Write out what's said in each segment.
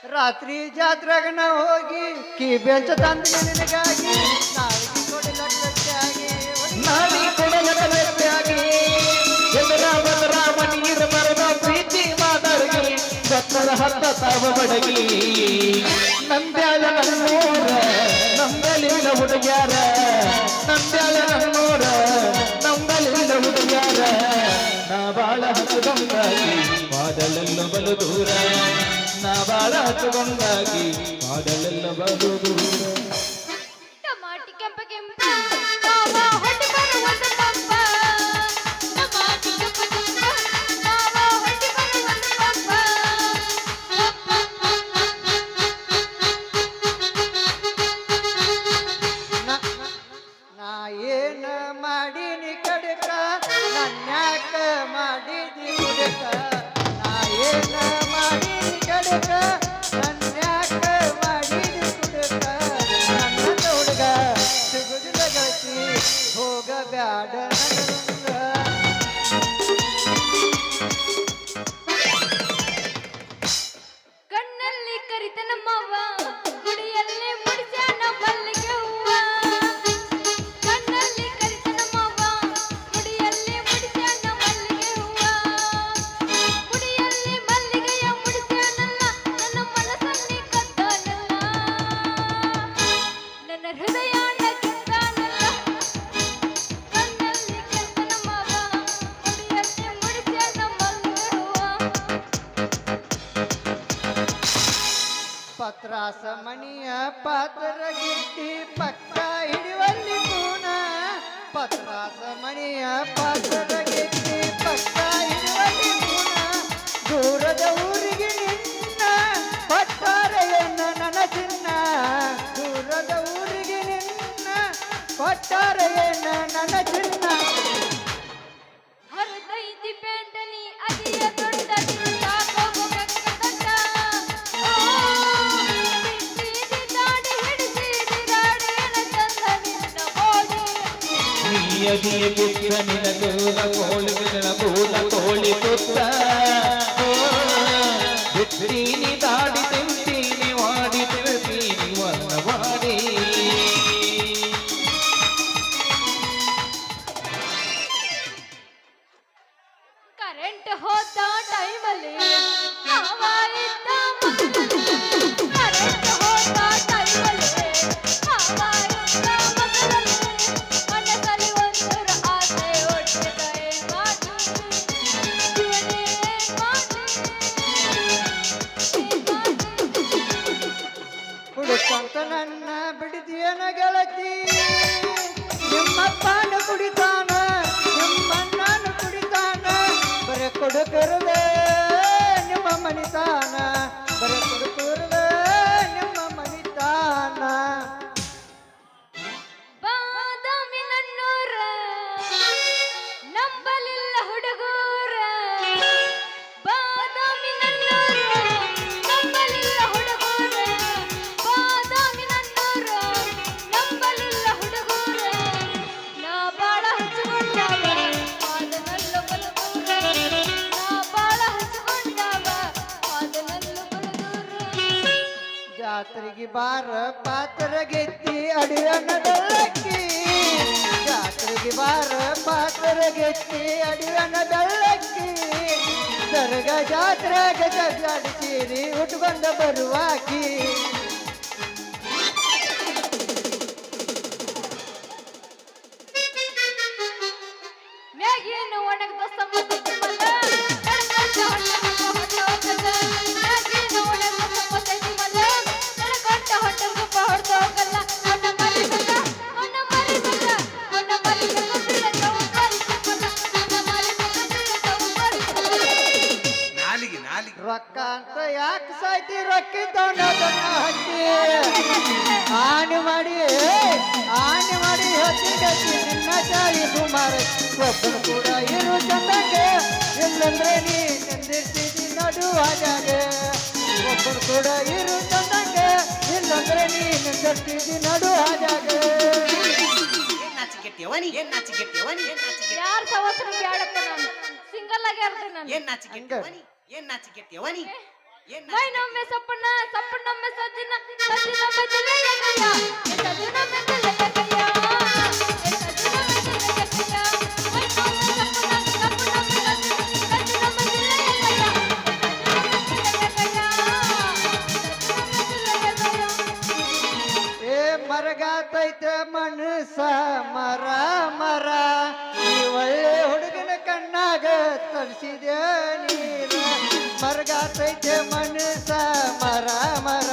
ರಾತ್ರಿ ಜಾತ್ರೆಗ ನಾ ಹೋಗಿ ಕೀ ಬೆಂಚ ತಂದ ನಿನಗಾಗಿ ನಾಳಿಗೆ ಕೊಡಲ ಗಟ್ಟಿಯಾಗಿ ನಾಳಿ ಕೊಡಲ ಗಟ್ಟಿಯಾಗಿ ಎದುರ ಬದರ ಮನೀರ ಬರದ ಪ್ರೀತಿ ಮಾತಾಡಿ ಬೆತ್ತದ ಹತ್ತ ತಾವ ಬಡಗಿ ನಂಬ್ಯಾಳ ನನ್ನೂರ ನಂಬಲಿಲ್ಲ ಹುಡುಗ್ಯಾರ ನಂಬ್ಯಾಳ ನನ್ನೂರ ನಂಬಲಿಲ್ಲ ಹುಡುಗ್ಯಾರ ನಾ ಬಾಳ ಹಸುಗೊಂಡಾಗಿ ಪಾದಲೆಲ್ಲ ಬಲು ದೂರ ನಾ ಬಾಳ ಹಸುಗೊಂಡಾಗಿ ಪಾದಲೆಲ್ಲ ಬಲು ದೂರ ಟಮಾಟಿ ಕೆಂಪ ಕೆಂಪ ಮಾವ ಹೊಟ್ಟಿ ಬರುವಂತ ಪಂಪ ಟಮಾಟಿ ಕೆಂಪ ಕೆಂಪ ಮಾವ ಹೊಟ್ಟಿ ಬರುವಂತ ಪಂಪ ನಾ ಏನ ಮಾಡೀನಿ ಕಡಕ ನನ್ಯಾಕ ಮಾಡಿದಿ ಕುಡಕ ನಾ ಏನ ಮಾಡೀನಿ ಕಡಕ ನನ್ಯಾಕ ಮಾಡಿದಿ ಕುಡಕ ನನ್ನ ಹುಡುಗ ಸಿಗುದಿಲ್ಲ ಗಳಿಸಿ ಹೋಗ ಬ್ಯಾಡ ನನಗ ಕಣ್ಣಲ್ಲಿ ಕರಿತನ ಮಾವ ಗುಡಿಯಲ್ಲಿ ಮುಡಿಸ್ಯಾನ ಮಲ್ಲಿಗೆ ಹೂವ ಕಣ್ಣಲ್ಲಿ ಕರಿತನ ಮಾವ ಗುಡಿಯಲ್ಲಿ ಮುಡಿಸ್ಯಾನ ಮಲ್ಲಿಗೆ ಹೂವ ಗುಡಿಯಲ್ಲಿ ಮಲ್ಲಿಗೆಯ ಮುಡಿಸ್ಯಾನಲ್ಲ ನನ್ನ ಮನಸ್ಸನ್ನಿ ಕದ್ದಾನಲ್ಲ ನನ್ನ ಹೃದಯಾನ ಕಿತ್ತಾನಲ್ಲ ಕಣ್ಣಲ್ಲಿ ಕರಿತನ ಮಾವ ಗುಡಿಯಲ್ಲಿ ಮುಡಿಸ್ಯಾನ ಮಲ್ಲಿಗೆ ಹೂವ ಪತ್ರಾಸ ಮಣಿಯ ಪಾತ್ರ ಗಿಟ್ಟಿ ಪಕ್ಕ ಹಿಡಿವಲ್ಲಿ ಕೂನ ಪತ್ರಾಸ ಮಣಿಯ ಪಾತ್ರ ಗಿಟ್ಟಿ ಪಕ್ಕ ಹಿಡಿವಲ್ಲಿ ಕೂನ ದೂರದ ಊರಿಗೆ ನಿನ್ನ ಕೊಟ್ಟಾರೆಯನ್ನ ನನ್ನ ಚಿನ್ನ ದೂರದ ಊರಿಗೆ ನಿನ್ನ ಕೊಟ್ಟಾರೆಯನ್ನ ನನ್ನ ಚಿನ್ನ ಹರದೈತಿ ಪೇಂಟನಿ ಅದಿಯ ದೊಡ್ಡ ಸಾಕೋಗೋ ಬೆಕ್ಕದಡ್ಡ ಓ ಬಿಟ್ಟಿದಿ ದಾಡಿ ಹಿಡಿಸಿದಿ ಗಾಡಿಯನ ತಂದ ನಿನ್ನ ಬೋಡಿ ನೀಯದಿಯ ಬಿಟ್ಟ ನಿನಗೂಲ ಕೋಳಿ ನಿನಗೂಲ ಕೋಳಿ ಪುತ್ತ ಬಿಟ್ಟೀನಿ ದಾಡಿ ತಿಂತೀನಿ ವಾಡಿ ತಿಳ್ತೀನಿ ವನ್ನವಾಡಿ ಕರೆಂಟ್ ಹೋದ ಟೈಮಲ್ಲಿ ಮಾವ ಇದ್ದ ಕರೆಂಟ್ ಹೋದ ಟೈಮಲ್ಲಿ ಮಾವ ಇದ್ದ ಮಗದಲ್ಲಿ ಮನದಲ್ಲಿ ಒಂದರ ಆಸೆ ಒಟ್ಟಿದ ಏನ್ ಮಾಡಿ ಜೀವನೇ ಏನ್ ಮಾಡಿ ಹುಡುಕಂತ ನನ್ನ ಬಿಡಿದಿಯನ ಗೆಳತಿ ನಿಮ್ಮಪ್ಪನ ಕುಡಿತಾನ ನಿಮ್ಮಣ್ಣನ ಕುಡಿತಾನ ಬರೆ ಕೊಡುಕರದೆ ನಿಮ್ಮ ಮನಿತಾನ ಬರೆ ಕೊಡುಕರದೆ ನಿಮ್ಮ ಮನಿತಾನ ಬಾದಾಮಿ ನನ್ನೂರ ನಂಬಲಿಲ್ಲ ಹುಡುಗೂರ ಬಾದಾಮಿ ನನ್ನೂರ ನಂಬಲಿಲ್ಲ ಹುಡುಗೂರ ಬಾದಾಮಿ ನನ್ನೂರ ನಂಬಲಿಲ್ಲ ಹುಡುಗೂರ ನಾ ಬಾಳ ಹಚ್ಚಿಕೊಂಡಾವ ಅದನಲ್ಲ ಬಲದೂರ ನಾ ಬಾಳ ಹಚ್ಚಿಕೊಂಡಾವ ಅದನಲ್ಲ ಬಲದೂರ ಜಾತ್ರೆಗೆ ಬಾರ ಪಾತ್ರ ಗೆತ್ತಿ ಅಡಿಯನ ಬೆಳ್ಳಕ್ಕಿ ಜಾತ್ರೆಗೆ ಬಾರ ಪಾತ್ರ ಗೆತ್ತಿ ಅಡಿಯನ ಬೆಳ್ಳಕ್ಕಿ ದರ್ಗ ಜಾತ್ರೆಗೆ ಜಗಾಡಿಸಿರಿ ಉಟ್ಕೊಂಡ ಬರುವಾಕಿ ಮ್ಯಾಗೇನು ಒಣಗದ ಸಮಸ್ಯೆ ಮಲ್ಲ ನಡ್ಕೊಂಡ ಹೊಟ್ಟೆ ಹೋಗಲ್ಲ ಮ್ಯಾಗೇನು ಒಣಗದ ಸಮಸ್ಯೆ ಮಲ್ಲ ನಡ್ಕೊಂಡ ಹೊಟ್ಟೆ ಹೊಡೆದು ಹೋಗಲ್ಲ ಅವನ ಮರಿಗಲ್ಲ ಅವನ ಮರಿಗಲ್ಲ ಅವನ ಮರಿಗಲ್ಲ ಬಿಡದವ ಮರಿಗಲ್ಲ ಅವನ ಮರಿಗಲ್ಲ ಬಿಡದವ ಮರಿಗಲ್ಲ ನಾಲಿಗೆ ರೊಕ್ಕ ಅಂತ ಯಾಕೆ ಸಾಯ್ತಿ ರೊಕ್ಕಿದ್ದವನ ಹತ್ತಿ ಆನೆ ಮಾಡಿ ಹತ್ತಿ ಗತಿ ನಿನ್ನ ಚಾಳಿ ಸುಮಾರು ಒಬ್ಬನು ಕೂಡ ಇರು ಚಂದಂಗೆ ಇಲ್ಲಂದ್ರೆ ನೀ ನಿಂದಿರ್ತಿದ್ದಿ ನಡು ಹಾಜಾಗೆ ಒಬ್ಬನು ಕೂಡ ಇರು ಚಂದಂಗೆ ಇಲ್ಲಂದ್ರೆ ನೀ ನಿಂದಿರ್ತಿದ್ದಿ ನಡು ಹಾಜಾಗೆ ಯಾರ ಸವಸ್ರ ಬ್ಯಾಡಪ್ಪ ನಾನು ಸಿಂಗಲ್ ಆಗಿ ಇರ್ತೀನಿ ನಾನು ಏನ್ ನಾಚಿಕೆಟ್ಟವನಿ ಮೈನೊಮ್ಮೆ ಸಪ್ಪಣ್ಣ ಸಪ್ಪಣ್ಣೊಮ್ಮೆ ಸಜ್ಜನ ಸಜ್ಜನೊಮ್ಮೆ ಜಿಲ್ಲೆಯ ಕೈಯ ಸಜ್ಜನೊಮ್ಮೆ ಜಿಲ್ಲೆಯ ಕೈಯ ಸಜ್ಜನೊಮ್ಮೆ ಜಿಲ್ಲೆಯ ಕೈಯ ಮೈನೊಮ್ಮೆ ಸಪ್ಪಣ್ಣ ಸಪ್ಪಣ್ಣೊಮ್ಮೆ ಸಜ್ಜನೊಮ್ಮೆ ಜಿಲ್ಲೆಯ ಕೈಯ ಏ ಮರಗಾತೈತೆ ಮನಸ ಮರ ಮರ ಈ ಒಳ್ಳೆ ಹುಡುಗನ ಕಣ್ಣಾಗ ತರಿಸಿದೆ ನೀರ ಮರಗಾತೈತೆ ಮನಸ ಮರ ಮರ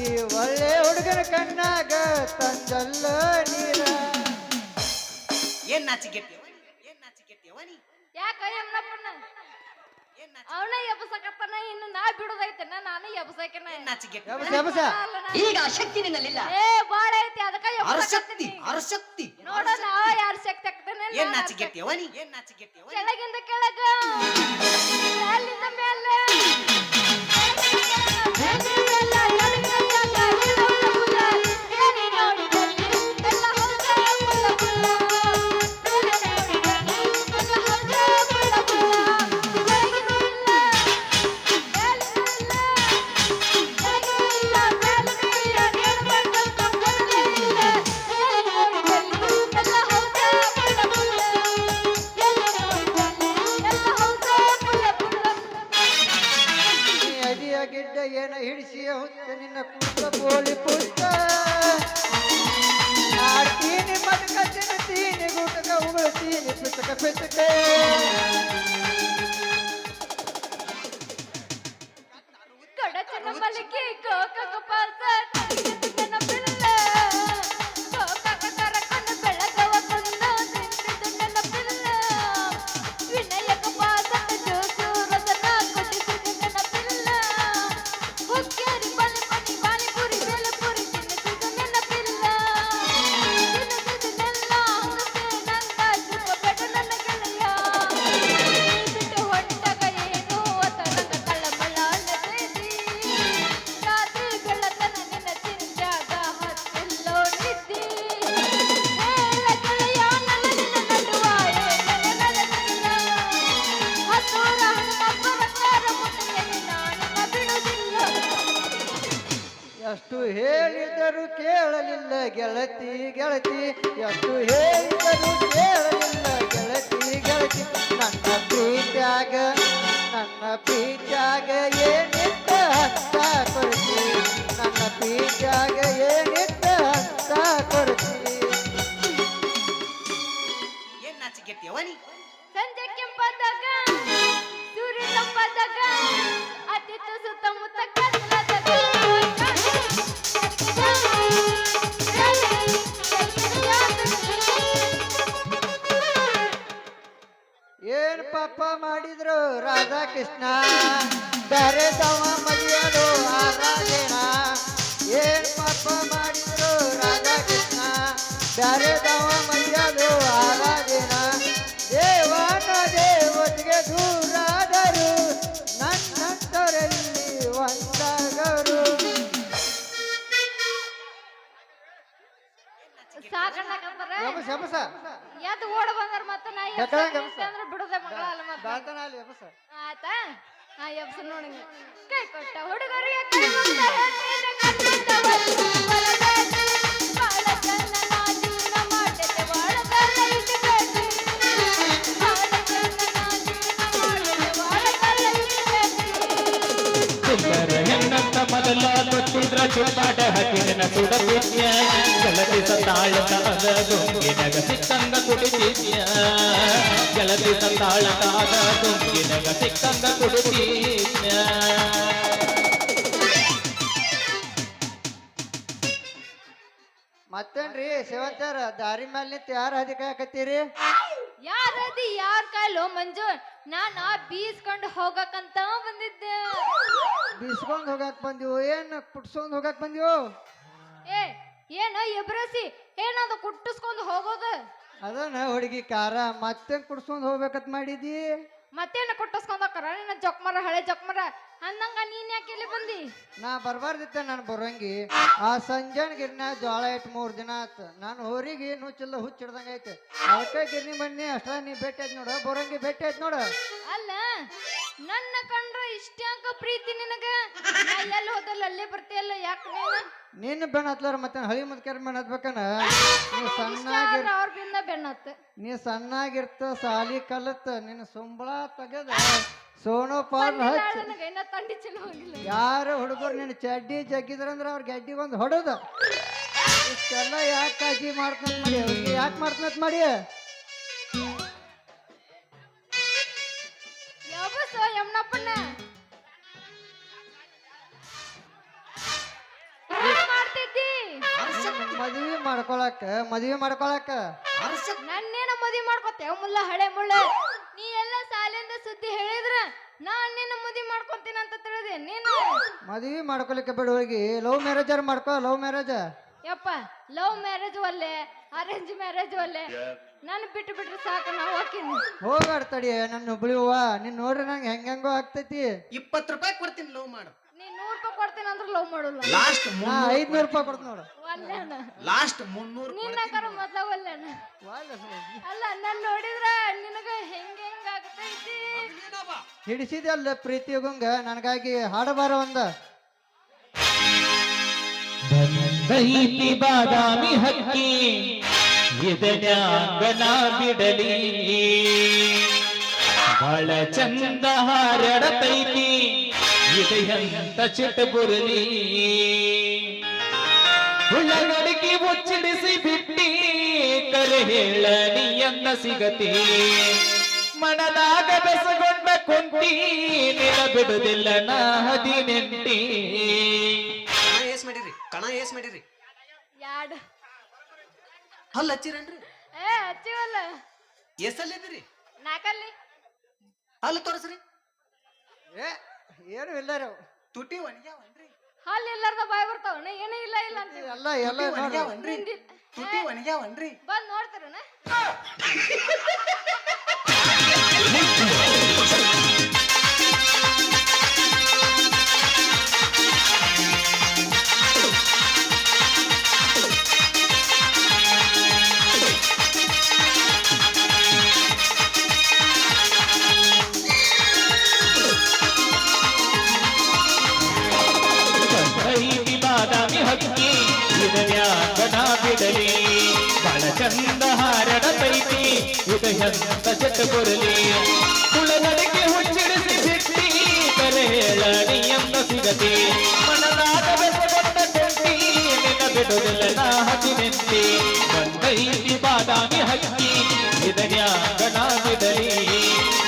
ಈ ಒಳ್ಳೆ ಹುಡುಗನ ಕಣ್ಣಾಗ ತಂದಲ್ಲ ನೀರ ಏನ್ ನಾಚಿಕೆಟ್ಟಿಯವ ನೀ ಯಾಕ ಎಮ್ಮನಪ್ಪಣ್ಣ ಅವನ ಎಬ್ಸಕತ್ತಾನ ಇನ್ನು ನಾ ಬಿಡುದೈತೆನ ನಾನು ಎಬ್ಸಕನ ಏನ್ ನಾಚಿಕೆಟ್ಟಿ ಎಬಸ ಎಬಸ ಈಗ ಆ ಶಕ್ತಿ ನಿನ್ನಲ್ಲಿಲ್ಲ. ಏ ಬಾಳ ಐತಿ ಅದಕ್ಕ ಅರಶಕ್ತಿ ಅರಶಕ್ತಿ ನೋಡೋಣ ಯಾರ ಶಕ್ತಿ ಆಗ್ತಾನೆ ಏನ್ ನಾಚಿಕೆಟ್ಟಿಯವ ನೀ ಕೆಳಗಿಂದ ಕೆಳಗ ಮೇಲಿಂದ ಮೇಲೆ ನೀ ಅಡಿಯ ಗಿಡ್ಡ ಏನ ಹಿಡಿಸಿ ಹುತ್ತ ನಿನ್ನ ಕೂತ ಬೋಳಿ ಪುಷ್ಟ ಆಡ್ತೀನಿ ಮಟಕ ತಿನ್ನುತ್ತೀನಿ ಗುಟಕ ಉಗುಳ್ತೀನಿ ಪಿತಕ ಪಿತಕ ಕಡಚನ ಮಲಿಗೆ ಕೋಕಕ ಪಾಸ ನನ್ನ ಪಿಲ್ಲ ಕೋಕಕ ಕರಕೊಂಡು ಬೆಳಗವ ಕೊಂದು ತಿಂತಿದ್ದು ನನ್ನ ಪಿಲ್ಲ ವಿನಯಕ ಪಾಸ ಜೋಸು ರಸನ ಕೊಟ್ಟಿದ್ದು ನನ್ನ ಪಿಲ್ಲ ಹುಕ್ಕೇರಿ ಬಲಿ ಪಾನಿಪುರಿ ಬೇಲಪುರಿ ತಿನ್ನಿಸಿದ್ದು ನನ್ನ ಪಿಲ್ಲ ತಿನ್ನಿಸಿದ್ದನ್ನೆಲ್ಲ ಹಂಗಸೆ ನಂಗ ಚುಪ್ಪಬೇಡ ನನ್ನ ಗೆಳೆಯ ಬಿಟ್ಟು ಹೊಂಟಾಗ ಏನು ಅತ ನಂಗ ಕಳ್ಳಮಳ್ಳ ಅನ್ನತೈತಿ ರಾತ್ರಿ ಬೆಳತನ ನಿನ್ನ ಚಿಂತ್ಯಾಗ ಹತ್ತಿಲ್ಲೋ ನಿದ್ದಿ ಹೇಳ ಗೆಳೆಯ ನನ್ನ ನಿನ್ನ ನಡುವ ಏನ ನಡೆದಿಲ್ಲ ಹತ್ತೂರ ಹನುಮಪ್ಪ ಬಂಗಾರ ಮುಟ್ಟಿಗೆ ನಾನು ಬಿಡುವುದಿಲ್ಲ ಎಷ್ಟು ಹೇಳಿದರೂ ಕೇಳಲಿಲ್ಲ ಗೆಳತಿ ಗೆಳತಿ ಎಷ್ಟು ಹೇಳಿದರೂ ಕೇಳಲಿಲ್ಲ ಗೆಳತಿ ಗೆಳತಿ ನನ್ನ ಪ್ರೀತ್ಯಾಗ ಏನಿತ್ತ ಹಂತ ಕೊಡ್ತಿ ನನ್ನ ಪ್ರೀತ್ಯಾಗ ಏನಿತ್ತ ಹಂತ ಕೊಡ್ತಿ ಏನ್ ನಾಚಿಕೆಟ್ಟಿಯವ ನೀ ಸಂಜೆ ಕೆಂಪಾದಾಗ ಸೂರ್ಯ ತಂಪಾದಾಗ ಅತಿತ್ತು ಸುತ್ತಮುತ್ತ ಕತ್ಲಾದಾಗ ಏನ್ ಪಾಪ ಮಾಡಿದ್ರು ರಾಧಾಕೃಷ್ಣ ಬ್ಯಾರೆ ತವ ಮದಿಯಲು ಆರಾಧೇನ ಏನ್ ಪಾಪ ಮಾಡಿದ್ರು ರಾಧಾಕೃಷ್ಣ ಬ್ಯಾರೆ ತವ ಮದಿಯಲು ಆರಾಧೇನ ದೇವನ ದೇವತೆಗೆ ದೂರಾದರು ನನ್ನಂತರಲ್ಲಿ ಒಂದಾಗರು ಸಾಕಣ್ಣಕಂತಾರ ಎಬಸ ಎಬಸ ಎದ್ದು ಓಡ ಬಂದಾರ ಮತ್ತ ನಾ ಯಾಕಂದ್ರೆ ಎಬ್ಸ ಅಂದ್ರೆ ಬಿಡುದೆ ಮಗಳ ಅಲ್ಲ ಮತ್ತ ಬಾತನಾಲಿ ಎಬಸ ಆಯ್ತಾ ನಾ ಎಬ್ಸ ನೋಡಂಗ ಕೈ ಕೊಟ್ಟ ಹುಡುಗರಿಗೆ ಕೈ ಮುಗ್ದ ಹೇಳ್ತೀನಿ ಕಣ್ಣಿಂದ ಬರಬೇಡಿ ಬಾಳ ಜನ ನಾ ಜೀವನ ಮಾಡದೆ ಬಾಳ ಕಾಲ ಇಟ್ಬೇಡಿ ಬಾಳ ಜನ ನಾ ಜೀವನ ಮಾಡದೆ ಬಾಳ ಕಾಲ ಇಟ್ಬೇಡಿ ಸುಂದರ ಹೆಣ್ಣಂತ ಮೊದಲ ಗೊತ್ತಿದ್ರ ಚುಟ್ಟಾಟ ಹಕ್ಕಿನ ಸುಡತಿದ್ಯ ಗೆಳತಿ ತಾಳತಾದ ದುಂಗಿನಗ ಸಿಕ್ಕಂಗ ಕುಡಿತಿದ್ಯ ಗೆಳತಿ ತಾಳತಾದ ದುಂಗಿನಗ ಸಿಕ್ಕಂಗ ಕುಡಿತಿದ್ಯ ಮತ್ತೇನ್ರಿ ಶಿವಂತರ ದಾರಿ ಮೇಲೆ ನಿಂತು ಯಾರು ಹದಿಕ ಹಾಕತ್ತೀರಿ ಯಾರದಿ ಯಾರ ಕಾಲೋ ಮಂಜು ನಾನ ಬೀಸ್ಕೊಂಡು ಹೋಗಕ್ಕಂತ ಬಂದಿದ್ದೆ ಬೀಸ್ಕೊಂಡ್ ಹೋಗಾಕ್ ಬಂದಿವು ಏನ್ ಕುಟ್ಸ್ಕೊಂಡ್ ಹೋಗಾಕ್ ಬಂದಿವು ಏ ಏನು ಎಬ್ರಸಿ ಏನದು ಕುಟ್ಟಿಸ್ಕೊಂಡು ಹೋಗೋದು ಅದನ್ನ ಹುಡುಗಿ ಕಾರ ಮತ್ತೇನ್ ಕುಡ್ಸ್ಕೊಂಡ್ ಹೋಗ್ಬೇಕಂತ ಮಾಡಿದಿ ಮತ್ತೇನ ಕುಟ್ಟಿಸ್ಕೊಂಡು ಹೋಗ್ತಾರ ನಿನ್ನ ಜೊಕ್ಮರ ಹಳೆ ಜೊಕ್ಮರ ಅಂದಂಗ ನೀನ್ ಯಾಕೆ ಇಲ್ಲಿ ಬಂದಿ ನಾ ಬರ್ಬಾರ್ದಿತ್ತ ನಾನು ಬರೋಂಗಿ ಆ ಸಂಜಾನ್ ಗಿರ್ನ ಜೋಳ ಇಟ್ಟು 3 ದಿನ ಆತ ನಾನು ಹೋರಿಗೆ ನುಚ್ಚಿಲ್ಲ ಹುಚ್ಚಿಡ್ದಂಗ ಐತೆ ಅದಕ್ಕೆ ಗಿರ್ನಿ ಬನ್ನಿ ಅಷ್ಟ ನೀ ಭೇಟಿ ಆಯ್ತು ನೋಡು ಬರೋಂಗಿ ಭೇಟಿ ಆಯ್ತು ನೋಡು ಅಲ್ಲ ನನ್ನ ಕಂಡ್ರ ಇಷ್ಟ್ಯಾಂಕ ಪ್ರೀತಿ ನಿನಗ ನಾ ಎಲ್ಲಿ ಹೋದಲ್ಲ ಅಲ್ಲೇ ಬರ್ತೀಯಲ್ಲ ಯಾಕೆ ನೀನು ನಿನ್ನ ಬೆಣ್ಣ ಹತ್ಲಾರ ಮತ್ತೆ ಹಳಿ ಮುದ್ಕರ ಬೆಣ್ಣ ಹತ್ಬೇಕನ ನೀ ಇಷ್ಟ ಸಣ್ಣಾಗಿರ್ ಆದ್ರ ಅವ್ರ ಬಿಂದ ಬೆನ್ನತ್ತ ನೀ ಸಣ್ಣಾಗಿರ್ತ ಸಾಲಿ ಕಲತ್ ನಿನ್ನ ಸಂಬಳ ತೆಗದ ಸೋನು ಪಾಲ್ ಹಚ್ಚ ನನಗೆ ಇನ್ನ ತಂಡಿ ಚಲೋ ಹೋಗಿಲ್ಲ ಯಾರು ಹುಡುಗರು ನಿನ್ನ ಚಡ್ಡಿ ಜಗ್ಗಿದ್ರಂದ್ರ ಅವ್ರ ಗೆಡ್ಡಿಗೆ ಒಂದು ಹೊಡೋದು ಇಷ್ಟೆಲ್ಲ ಯಾಕೆ ಕಾಳಜಿ ಮಾಡ್ತಂತ ಮಾಡಿ ಅವ್ರಿಗೆ ಯಾಕೆ ಮಾಡ್ತಂತ ಮಾಡಿ ಯಾವಸೋ ಯಮ್ನಪ್ಪಣ್ಣ ಮಾಡ್ತಿದ್ದಿ ಮದ್ವಿ ಮಾಡ್ಕೊಳಕ ನನ್ನೇನ ಮದ್ವಿ ಮಾಡ್ಕೊತೇವ ಮುಲ್ಲ ಹಳೆ ಮುಳ್ಳ ನೀ ಎಲ್ಲ ಸಾಲಿಂದ ಸುದ್ದಿ ಹೇಳಿದ್ರ ನಾನ್ ನಿನ್ನ ಮದ್ವಿ ಮಾಡ್ಕೊತೀನಿ ಅಂತ ತಿಳಿದೆ ನೀನು ಮದ್ವಿ ಮಾಡ್ಕೊಲಿಕ್ಕೆ ಬಿಡು ಹೋಗಿ ಲವ್ ಮ್ಯಾರೇಜರ್ ಮಾಡ್ಕೋ ಲವ್ ಮ್ಯಾರೇಜ್ ಯಪ್ಪ ಲವ್ ಮ್ಯಾರೇಜ್ ಒಲ್ಲೆ ಅರೇಂಜ್ ಮ್ಯಾರೇಜ್ ಒಲ್ಲೆ ನಾನು ಬಿಟ್ಟು ಬಿಟ್ರೆ ಸಾಕು ನಾವು ಹೋಗ್ತೀನಿ ಹೋಗಾಡ್ತಡಿ ನನ್ನ ಹುಬ್ಳಿ ಹೂವ ನೀನ್ ನೋಡ್ರಿ ನಂಗೆ ಹೆಂಗೋ ಆಗ್ತೈತಿ 20 ರೂಪಾಯಿ ಕೊಡ್ತೀನಿ ಲವ್ ಮಾಡು ನೀ 100 ರೂಪಾಯಿ ಕೊಡ್ತೀನಿ ಅಂದ್ರೆ ಲವ್ ಮಾಡೋಲ್ಲ ಲಾಸ್ಟ್ ನಾ 500 ರೂಪಾಯಿ ಕೊಡ್ತ ನೋಡು ಒಲ್ಲೆನ ಲಾಸ್ಟ್ 300 ನಿನ್ನ ಕರ ಮೊದ್ಲ ಒಲ್ಲೆನ ಅಲ್ಲ ನನ್ ನೋಡಿದ್ರ ನಿನಗ ಹೆಂಗ್ ಆಗ್ತೈತಿ ಹಿಡಿಸಿದೆ ಅಲ್ಲ ಪ್ರೀತಿ ಹೋಗಂಗ ನನಗಾಗಿ ಹಾಡಬಾರ ಒಂದ ದೈತಿ ಬಾದಾಮಿ ಹಕ್ಕಿ ಇದನ್ಯಾಂಗನ ಬಿಡಲಿ ಬಹಳ ಚಂದ ಹಾರಡತೈತಿ ಇದೆಯಂತ ಚಿಟಬುರಲಿ ಉಳ್ಳಗಡಿಗೆ ಮುಚ್ಚಿಡಿಸಿ ಬಿಟ್ಟಿ ಕರೆ ಹೇಳ ನೀಯನ್ನ ಸಿಗತಿ ಮನದಾಗ ಬೆಸಗೊಂಡ ಕೊಂಡಿ ನಿನ ಬಿಡುದಿಲ್ಲ ನಾ 18 ಕಣ ಏಸ್ ಮಾಡಿರಿ ಯಾಡ್ ಹಲ್ಲ ಹಚ್ಚಿರೇನ್ರಿ ಹಚ್ಚಿವಲ್ಲ ಎಸಲ್ಲಿದ್ರಿ ನಾಕಲ್ಲಿ ಹಲ್ಲ ತೋರಿಸ್ರಿ ಏನು ಇಲ್ಲ ತುಟಿ ಒಣಗ್ಯಾವನ್ರಿ ಹಲ್ಲಿ ಎಲ್ಲಾರ್ದ ಬಾಯ್ ಬರ್ತಾವನ ಏನೂ ಇಲ್ಲ ಇಲ್ಲ ಅಂತ ಎಲ್ಲ ಎಲ್ಲ ಒಣಗ್ಯಾವನ್ರಿ ತುಟಿ ಒಣಗ್ಯಾವನ್ರಿ ಬಂದ್ ನೋಡ್ತಾರನ ದೈತಿ ಬಾದಾಮಿ ಹಕ್ಕಿ ಇದನ್ಯಾಂಗನ ಬಿಡಲಿ ಬಹಳ ಚಂದ ಹಾರಡತೈತಿ ಇದೆಯಂತ ಚಿಟಬುರಲಿ ಉಳ್ಳಗಡಿಗೆ ಹುಚ್ಚಿಡಿಸಿ ಬಿಟ್ಟಿ ಕರೆ ಹೇಳ ನೀಯನ್ನ ಸಿಗತಿ ಮನದಾದ ಬೆಸಗೊಂಡ ಕೊಂಡಿ ನಿನ್ನ ಬಿಡುದಿಲ್ಲ ನಾ 18 ಬಂದೈತಿ ಬಾದಾಮಿ ಹಕ್ಕಿ ಇದನ್ಯಾಂಗನ ಬಿಡಲಿ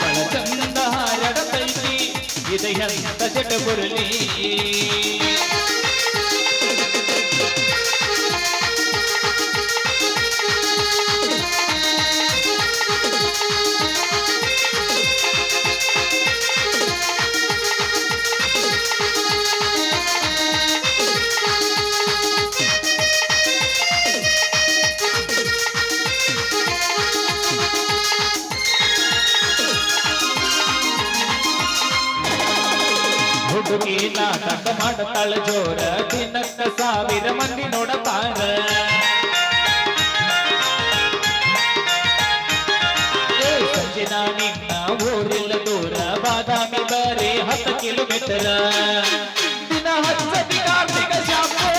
ಬಹಳ ಚಂದ ಹಾರಡತೈತಿ ಇದೆಯಂತ ಚಿಟಬುರಲಿ ಹುಡುಗಿ ನಾಟಕ ಮಾಡತಾಳ ಜೋರ ದಿನಕ್ಕ 1000 ಮಂದಿ ನೋಡತಾರ ಸಂಜಿನ ನಿನ್ನ ಊರಿಲ್ಲ ದೂರ ಬಾದಾಮಿ ಬರೀ 10 ಕಿಲೋಮೀಟರ್ ದಿನ ಹಚ್ಚದಿ ಕಾರ್ತಿಕ ಶಾಂಪು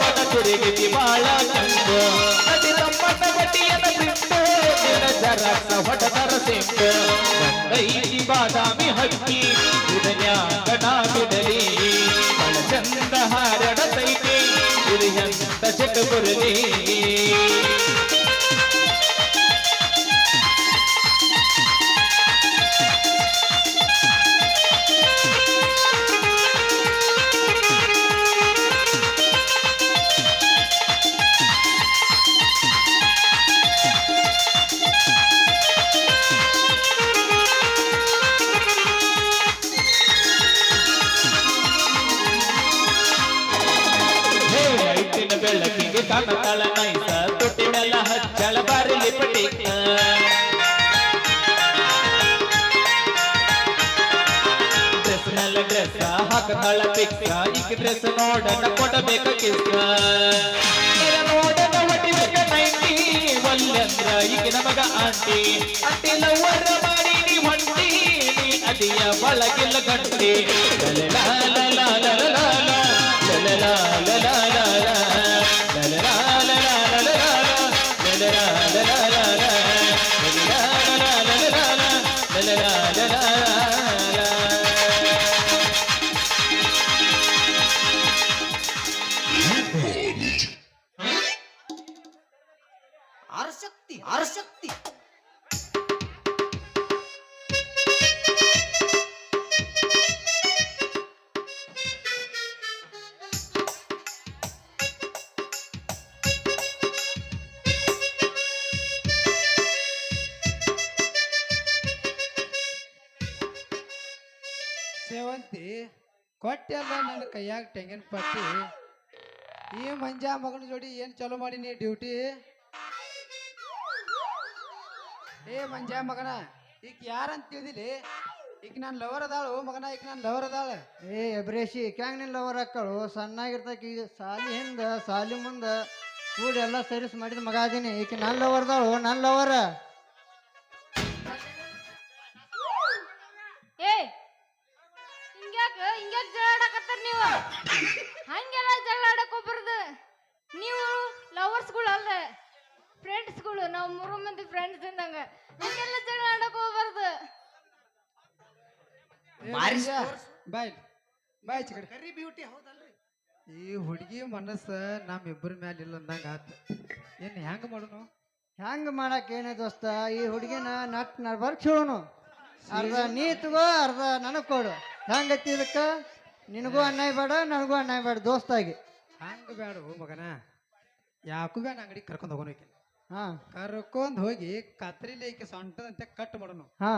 ಬಡ ತಿರುಗಿತಿ ಬಾಳ ಕಂಡು ನದಿ ತಮ್ಮನ ಬಟ್ಟಿಯನ್ನ ಬಿಟ್ಟು ನಿನ್ನ ಜರಸ ಹೊಡೆದರ ಸಿಂಪು ಬಂದೈತಿ ಬಾದಾಮಿ ಹಕ್ಕಿ ಇದನ್ಯಾಂಗನ ಬಿಡಲಿ ಬಹಳ ಚಂದ ಹಾರಡತೈತಿ ಇದೆಯಂತ ಚಿಟಬುರಲಿ ಬೆಳಕಿಗೆ ಕಾಣತಾಳ ನೈಸ ತೊಟ್ಟಿನೆಲ್ಲ ಹಚ್ಚಳ ಬಾರಿಲಿ ಪಟಿಕ ಡ್ರೆಸ್ನೆಲ್ಲ ಡ್ರೆಸ್ ಹಾಕತಾಳ ಪಿಕ್ಕ ಈಗ ಡ್ರೆಸ್ ನೋಡನ ಕೊಡಬೇಕ ಕಿಸ್ಕ ನೋಡನ ಹೊಟ್ಟಿಬೇಕ 90 ಒಲ್ಲಂದ್ರ ಈಗ ನಮಗ ಆಂಟಿ ಲವ್ವರ ಮಾಡಿ ನೀ ಹೊಂಟಿ ನೀ ಅದಿಯ ಬಳಗಿಲ್ಲ ಗಂಟೆ ಲಲಲಾ ಲಲಾ ಲಲಲಾ ಲಲಲಾ ಲಲಲಾ ಲಲಲಾ ಆರಶಕ್ತಿ ಆರಶಕ್ತಿ ಸೇವಂತಿ ಕೊಟ್ಟೆಲ್ಲ ನನ್ನ ಕೈಯಾಗ ತೆಂಗಿನ ಪಟ್ಟಿ ಈ ಮಂಜ ಮಗನ ಜೋಡಿ ಏನ್ ಚಲೋ ಮಾಡೀನಿ ಡ್ಯೂಟಿ ಏ ಮಂಜ ಮಗನ ಈಗ ಯಾರಂತ ತಿಳಿದಿಲಿ ಈಗ ನಾನು ಲವರ್ ಅದಾಳು ಮಗನ ಈಗ ನಾನು ಲವರ್ ಅದಾಳ ಏ ಎಬ್ರೇಶಿ ಕ್ಯಾಂಗ್ ನಿನ್ ಲವರ್ ಹಾಕಳು ಸಣ್ಣಾಗಿರ್ತಕ ಈಗ ಸಾಲಿ ಹಿಂದ ಸಾಲಿ ಮುಂದ ಕೂಡಿ ಎಲ್ಲ ಸರ್ವಿಸ್ ಮಾಡಿದ ಮಗ ಅದೀನಿ ಈಗ ನನ್ನ ಲವರ್ದಾಳು ನನ್ನ ಲವರ್ ಏ ಹಿಂಗ್ಯಾಕ ಜಗಳ ಆಡಕತ್ತಾರ ನೀವು ಹಂಗೆಲ್ಲ ಜಗಳ ಆಡಕ್ ಹೋಗ್ಬಾರ್ದು ನೀವು ಲವರ್ಸ್ಗಳು ಅಲ್ಲ ಫ್ರೆಂಡ್ಸ್ಗಳು ನಾವು 3 ಮಂದಿ ಫ್ರೆಂಡ್ಸ್ ಇದ್ದಂಗ ಹಂಗೆಲ್ಲ ಜಗಳ ಆಡಕ್ ಹೋಗ್ಬಾರ್ದು ಬಾರಿ ಬಾಯ್ ಬಾಯ್ ಚಿಕಡೆ ಕರಿ ಬ್ಯೂಟಿ ಹೌದಲ್ರಿ ಈ ಹುಡುಗಿ ಮನಸ್ಸು ನಮ್ಮಿಬ್ಬರ ಮ್ಯಾಲ ಇಲ್ಲ ಅಂದಂಗ ಆತ ಏನ್ ಹೆಂಗ ಮಾಡೋನು ಹೆಂಗ್ ಮಾಡಕ್ ಏನೇ ದೋಸ್ತ ಈ ಹುಡುಗಿನ ನಟ್ ಬರ್ಕ್ ಹೇಳೋನು ಅರ್ಧ ನೀ ತಗೋ ಅರ್ಧ ನನಗ್ ಕೊಡು ಹೆಂಗತಿ ಇದಕ್ಕ ನಿನಗೂ ಅನ್ಯಾಯ ಬೇಡ ನನಗೂ ಅನ್ಯಾಯ ಬೇಡ ದೋಸ್ತಾಗಿ ಹಂಗ ಬೇಡ ಮಗನ ಯಾಕೂ ಬೇಡ ಅಂಗಡಿ ಕರ್ಕೊಂಡು ಹೋಗೋಣ ಹಾ ಕರ್ಕೊಂಡ್ ಹೋಗಿ ಕತ್ರಿಲಿ ಈಕೆ ಸೊಂಟದಂತೆ ಕಟ್ ಮಾಡೋನು ಹಾ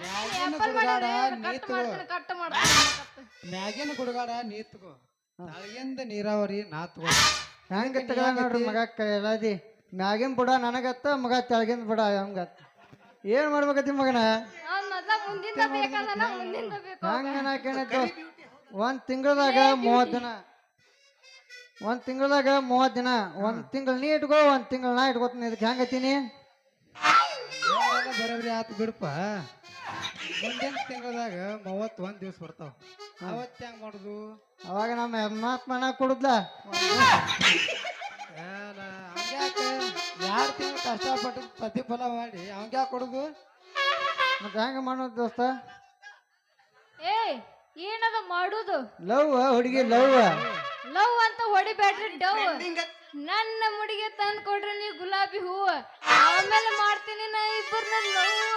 ಮ್ಯಾಗಿನ ವ್ಯಾಪಾರ ಗುಡುಗಾಡ ಮಾಡಿದ್ರೆ ನೀ ಕಟ್ ತಗೋ ಮಾಡ್ತೀನಿ ಕಟ್ ಮಾಡ್ತೀನಿ ಮ್ಯಾಗಿನ ಗುಡುಗಾಡ ನೀ ತಗೋ ತಳಗಿಂದ ನೀರಾವರಿ ನಾ ತಗೋ ಹೆಂಗ ತಗ ನೋಡ್ರಿ ಮಗ ಎಲ್ಲದಿ ಮ್ಯಾಗಿನ ಬುಡ ನನಗತ್ತ ಮಗ ತೆಳಗಿನ ಬುಡ ಹಂಗತ್ತ ಏನ್ ಮಾಡ್ಬೇಕತಿ ಮಗನ ಅವ್ನ್ ಮೊದ್ಲ ಮುಂದಿಂದ ಬೇಕಂದನ ಮುಂದಿಂದ ಬೇಕು ಹಂಗ ನಾಕೇನ ದೋಸ್ತ ಒಂದ್ ತಿಂಗಳದಾಗ 30 ದಿನ ಒಂದ್ ತಿಂಗಳದಾಗ 30 ದಿನ ಒಂದ್ ತಿಂಗಳು ನೀ ಇಟ್ಕೋ ಒಂದ್ ತಿಂಗಳು ನಾ ಇಟ್ಕೋತೀನಿ ಇದಕ್ಕೆ ಹೆಂಗತೀನಿ ಬರೋಬ್ರಿ ಆತು ಬಿಡಪ್ಪ ಮುಂದಿನ ತಿಂಗಳದಾಗ 31 ದಿವಸ ಬರ್ತಾವ ಅವತ್ತು ಹೆಂಗ್ ಮಾಡುದು ಅವಾಗ ನಮ್ಮ ಹೆಣ್ಮಾತ್ಮನ ಕೊಡುದ್ಲ ಹಂಗ್ಯಾಕ 2 ತಿಂಗಳು ಕಷ್ಟಪಟ್ಟು ಪ್ರತಿಫಲ ಮಾಡಿ ಅವಂಗ್ಯಾಕ ಕೊಡುದು ಮತ್ತೆ ಹೆಂಗ ಮಾಡೋದು ದೋಸ್ತ ಏ ಏನದ ಮಾಡುದು ಲವ್ ಹುಡುಗಿ ಲವ್ ಲವ್ ಅಂತ ಹೊಡಿಬೇಡ್ರಿ ಡವ್ ನನ್ನ ಮುಡಿಗೆ ತಂದು ಕೊಡ್ರಿ ನೀವು ಗುಲಾಬಿ ಹೂವು ಆಮೇಲೆ ಮಾಡ್ತೀನಿ ನಾ ಇಬ್ಬರನ್ನ ಲವ್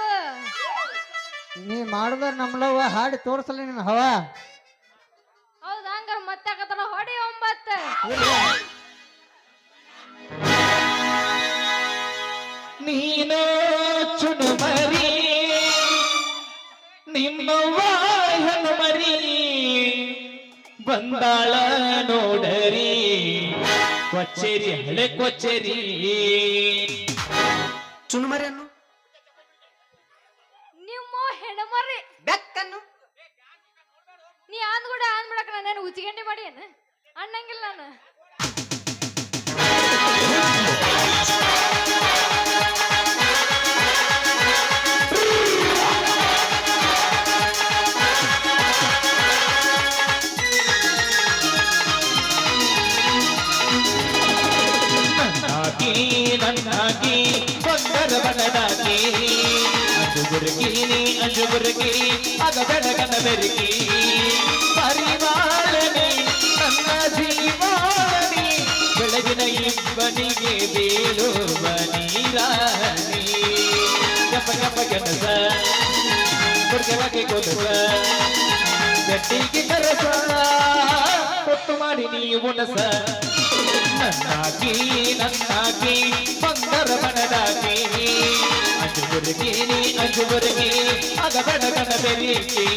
ನೀ ಮಾಡುದ ನಮ್ಮ ಲವ್ ಹಾಡಿ ತೋರ್ಸಲ್ಲ ನಿನ್ನ ಹವಾ ಹೌದ ಹಂಗಾರ ಮತ್ತೆ ಹಾಕತ್ತಲ್ಲ ಹೊಡಿ 9 ನೀನು ಚುನುಮರಿ ನಿಮ್ಮವ್ವ ಹೆಣ್ಮರಿ ಬಂದಾಳ ನೋಡರಿ ಕೊಚ್ಚೇರಿ ಹಳೆ ಕೊಚ್ಚೇರಿ ಚುನುಮರಿಯನ್ನು ನಿಮ್ಮ ಹೆಣ್ಮರಿ ಬೆಕ್ಕನ್ನು ನೀ ಅಂದ್ಗೂಡ ಅಂದ್ಬಿಡಕ ನಾನೇನು ಉಚ್ಚಿಗೆಂಡಿ ಮಾಡಿ ಏನು ಅನ್ನಂಗಿಲ್ಲ ನಾನು ನನ್ನಾಗಿ ಬಂದರ ಬನದಾಗಿ ಅಂಜುಬುರ್ಗಿ ಅದ ಬೆಳಗನ ಬೆರಗಿ ಪರಿವಾಳನೆ ನನ್ನ ಜೀವಾಣಿ ಬೆಳಗಿನ ಇಬ್ಬನಿಗೆ ಬೀಳುವ ನೀರಾಣಿ ಗಪ ಗಪ ಗೆಣಸ ಮುರ್ಗವಾಗಿ ಕೊಡುವ ಗಟ್ಟಿಗೆ ಕರಸ ಕೊಟ್ಟು ಮಾಡಿ ನೀವು ಉಣಸ ನನ್ನಾಗಿ ಬಂದರ ಬನದಾಗಿ ಅಂಜುಬುರ್ಗಿ ಅದ ಬೆಳಗನ ಬೆರಗಿ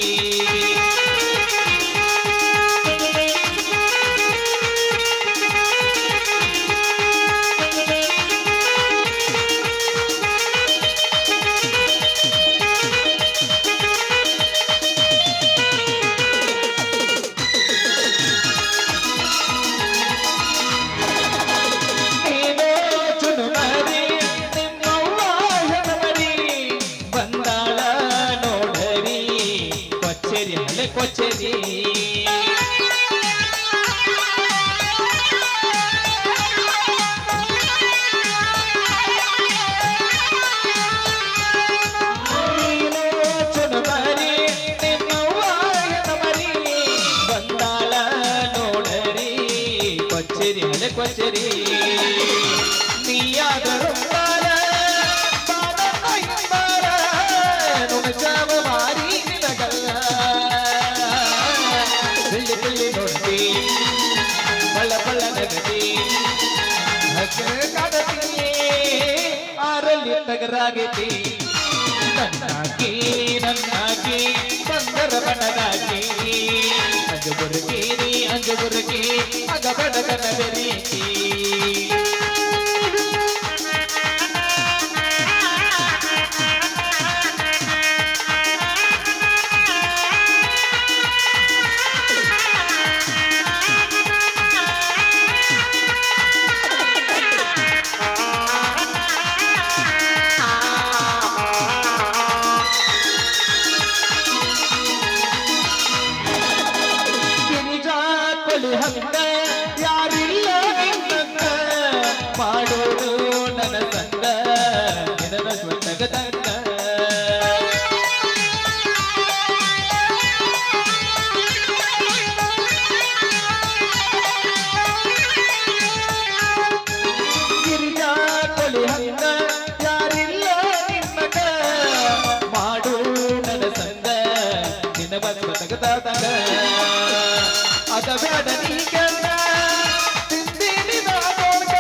ಕೊಚ್ಚರಿ ನೀಯಾದರೂ ಬಾರ ಬಾರ ನುಣಚಾವ ಮಾರಿ ನಿನಗಲ್ಲ ಬೆಳ್ಳಿ ಬೆಳ್ಳಿ ನೋಡ್ತಿ ಬಳ್ಳ ಬಳ್ಳ ನಗತಿ ಕಾಡತಿ ಆರಲ್ಲಿ ತಗರಾಗೈತಿ ನನ್ನಾಕಿ ಬಂದರ ಬಣದಾಕಿ ಅಂಜುಬುರುಕಿ ಅಗ ಬಡಗನ ಬೆರೀತಿ ಹಂಗ ಯಾರಿಲ್ಲ ನಿನ್ನ ಮಾಡೋದು ನನ್ನ ಸಂಗ ನಿನ್ನ ಸ್ವತಗದಂಗ ಗಿರಿಜಾ ಕೊಲಿ ಹಂಗ ಯಾರಿಲ್ಲ ನಿನ್ನಗ ಮಾಡು ನನ್ನ ಸಂಗ ನಿನ್ನ ಸ್ವತಗದಂಗ ಅದ ಬೇಡ ನೀ ಕೆಂದ ತಿಂದಿನಿ ನೋಡ್ಕ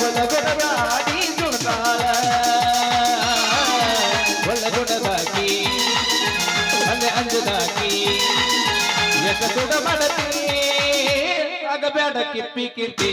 ಒಳಗೊಡದಾಡಿ ಸುಡ್ತಾಳ ಒಳಗೊಡದಾಕಿ ಅಂಜದಾಕಿ ಎಕ ಸುಡ ಮಾಡತಿ ಅದ ಬೇಡ ಕಿಪ್ಪಿ ಕಿಪ್ಪಿ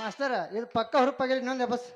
ಮಾಸ್ತರ ಇದು ಪಕ್ಕ ಹುರುಪಾಗಿಲ್ಲ ಇನ್ನೊಂದು ಬಸ್